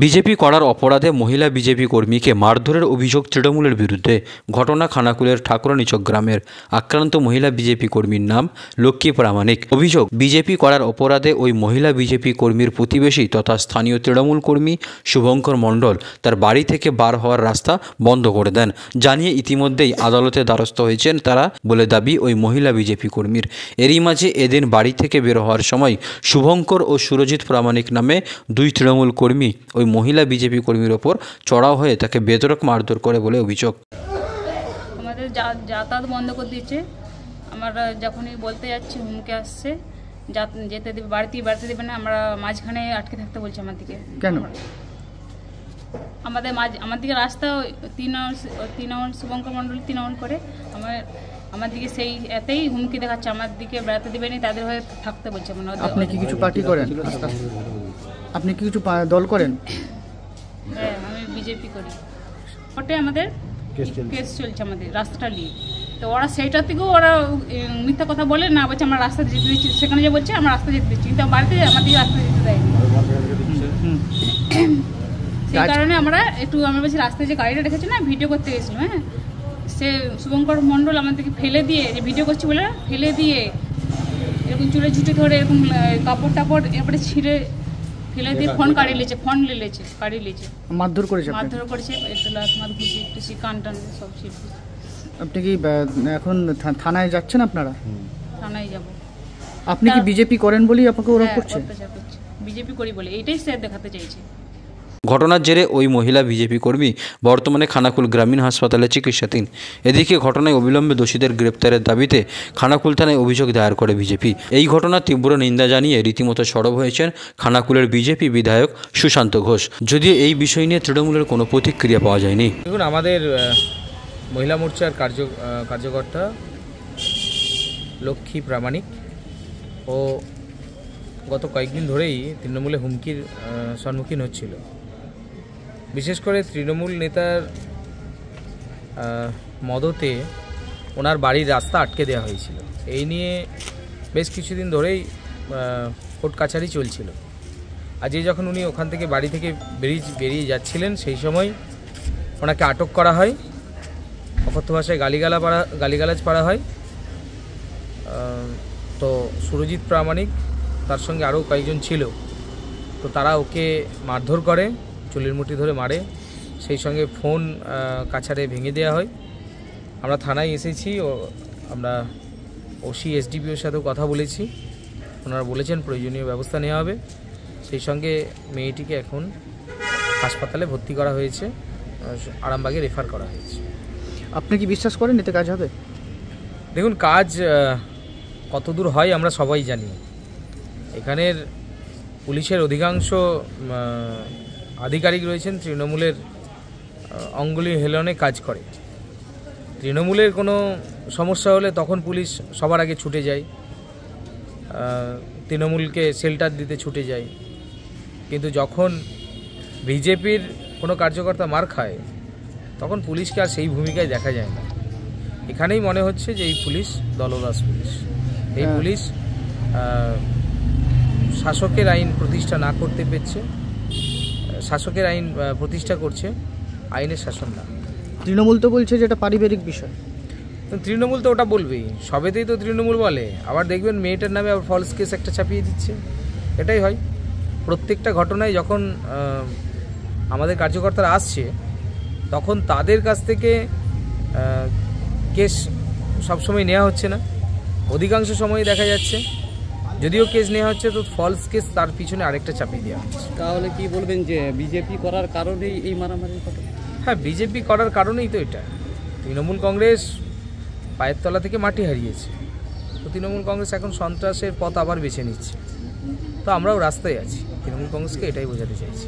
BJP করার অপরাধে মহিলা বিজেপি কর্মীকে মারধরের অভিযোগ তৃণমূলের বিরুদ্ধে। ঘটনা খানাকুলের ঠাকুরানীচক গ্রামের। আক্রান্ত মহিলা বিজেপি কর্মীর নাম লক্ষ্মী প্রামাণিক। অভিযোগ, বিজেপি করার অপরাধে ওই মহিলা বিজেপি কর্মীর প্রতিবেশী তথা স্থানীয় তৃণমূল কর্মী শুভঙ্কর মণ্ডল তার বাড়ি থেকে বার হওয়ার রাস্তা বন্ধ করে দেন। জানিয়ে ইতিমধ্যেই আদালতে দ্বারস্থ হয়েছেন তারা বলে দাবি ওই মহিলা বিজেপি কর্মীর। এরই মাঝে এদিন বাড়ি থেকে বের হওয়ার সময় শুভঙ্কর ও সুরজিৎ প্রামাণিক নামে দুই তৃণমূল কর্মী ওই মহিলা বিজেপি কর্মীর ওপর চড়াও হয়ে তাকে বেধড়ক মারধর করে বলে অভিযোগ। আমাদের যাতায়াত বন্ধ করে দিয়েছে। আমরা যখনই বলতে যাচ্ছি হুমকে আসছে, যেতে দেবে, বাড়িতে দেবে না। আমরা মাঝখানে আটকে থাকতে বলছি আমাদেরকে। কেন? আমার দিকে রাস্তা তৃণমূল শুভঙ্কর মণ্ডল তৃণমূল করে আমার দিকে সেই এতেই হুমকি দেখাচ্ছে। আমার দিকে বেড়াতে দেবে না, তাদের হয়ে থাকতে বলছে। আপনি কি কিছু পার্টি করেন? আপনি কি কিছু দল করেন? হ্যাঁ, আমি বিজেপি করি। ওটাই আমাদের কেস চলছে আমাদের রাস্তাটা নিয়ে। তো ওরা সেইটার থেকেও ওরা মিথ্যা কথা বলে না, বলছে আমরা রাস্তা যেতে দিচ্ছি। সেখানে যে বলছে আমরা রাস্তা যেতে দিচ্ছি, কিন্তু বাড়িতে আমাদের রাস্তা যেতে দেয়নি। সেই কারণে আমি বলছি রাস্তায় যে গাড়িটা রেখেছি না, ভিডিও করতে গেছিল। হ্যাঁ, সে শুভঙ্কর মণ্ডল আমাদেরকে ফেলে দিয়ে, যে ভিডিও করছি বলে ফেলে দিয়ে এরকম চুলে ঝুঁটি ধরে এরকম কাপড় টাপড় এরপরে ছিঁড়ে ফেলে দিয়ে ফোন কাড়িয়ে নিয়েছে। মারধর করেছে। তোমার ঘুষি কান টান সব ছিল। আপনি কি এখন থানায় যাচ্ছেন? আপনারা থানায় যাব। আপনি কি বিজেপি করেন বলেই আপনাকে ওরা করছে? বিজেপি করি বলে এইটাই স্যার দেখাতে চাইছে। ঘটনার জেরে ওই মহিলা বিজেপি কর্মী বর্তমানে খানাকুল গ্রামীণ হাসপাতালে চিকিৎসাধীন। এদিকে ঘটনায় অবিলম্বে দোষীদের গ্রেপ্তারের দাবিতে খানাকুল থানায় অভিযোগ দায়ের করে বিজেপি। এই ঘটনার তীব্র নিন্দা জানিয়ে রীতিমতো সরব হয়েছেন খানাকুলের বিজেপি বিধায়ক সুশান্ত ঘোষ। যদিও এই বিষয় নিয়ে তৃণমূলের কোনো প্রতিক্রিয়া পাওয়া যায়নি। দেখুন, আমাদের মহিলা মোর্চার কার্যকর্তা লক্ষ্মী প্রামাণিক ও গত কয়েকদিন ধরেই তৃণমূলে হুমকির সম্মুখীন হচ্ছিল। বিশেষ করে তৃণমূল নেতার মদতে ওনার বাড়ির রাস্তা আটকে দেওয়া হয়েছিল। এই নিয়ে বেশ কিছুদিন ধরেই কোর্ট কাছারি চলছিল। আজকে যখন উনি ওখান থেকে বাড়ি থেকে বেরিয়ে যাচ্ছিলেন, সেই সময় ওনাকে আটক করা হয়, অকথ্য ভাষায় গালিগালাজ করা হয়। তো সুরজিৎ প্রামাণিক তার সঙ্গে আরও কয়েকজন ছিল, তো তারা ওকে মারধর করে, চুলের মুঠি ধরে মারে। সেই সঙ্গে ফোন কাছাড়ে ভেঙে দেওয়া হয়। আমরা থানায় এসেছি, আমরা ওসি এসডিপিওর সাথেও কথা বলেছি। ওনারা বলেছেন প্রয়োজনীয় ব্যবস্থা নেওয়া হবে। সেই সঙ্গে মেয়েটিকে এখন হাসপাতালে ভর্তি করা হয়েছে, আরামবাগে রেফার করা হয়েছে। আপনি কি বিশ্বাস করেন এতে কাজ হবে? দেখুন, কাজ কতদূর হয় আমরা সবাই জানি। এখানের পুলিশের অধিকাংশ আধিকারিক রয়েছেন তৃণমূলের অঙ্গুলি হেলনে কাজ করে। তৃণমূলের কোনো সমস্যা হলে তখন পুলিশ সবার আগে ছুটে যায়, তৃণমূলকে শেল্টার দিতে ছুটে যায়। কিন্তু যখন বিজেপির কোনো কার্যকর্তা মার খায়, তখন পুলিশকে আর সেই ভূমিকায় দেখা যায় না। এখানেই মনে হচ্ছে যে এই পুলিশ দলদাস পুলিশ। এই পুলিশ শাসকের আইন প্রতিষ্ঠা না করতে পেরেছে, শাসকের আইন প্রতিষ্ঠা করছে, আইনের শাসন না। তৃণমূল তো বলছে যে এটা পারিবারিক বিষয়। তৃণমূল তো ওটা বলবেই, সবেতেই তো তৃণমূল বলে। আবার দেখবেন মেয়েটার নামে আবার ফলস কেস একটা চাপিয়ে দিচ্ছে। এটাই হয় প্রত্যেকটা ঘটনায়। যখন আমাদের কার্যকর্তারা আসছে, তখন তাদের কাছ থেকে কেস সবসময় নেওয়া হচ্ছে না। অধিকাংশ সময় দেখা যাচ্ছে যদিও কেস নেওয়া হচ্ছে, তো ফলস কেস তার পিছনে আরেকটা চাপিয়ে দেওয়া হচ্ছে। তাহলে কি বলবেন যে বিজেপি করার কারণেই এই মারামারির কথা? হ্যাঁ, বিজেপি করার কারণেই তো এটা। তৃণমূল কংগ্রেস পায়ের তলা থেকে মাটি হারিয়েছে, তো তৃণমূল কংগ্রেস এখন সন্ত্রাসের পথ আবার বেছে নিচ্ছে। তো আমরাও রাস্তায় আছি, তৃণমূল কংগ্রেসকে এটাই বোঝাতে চাইছি।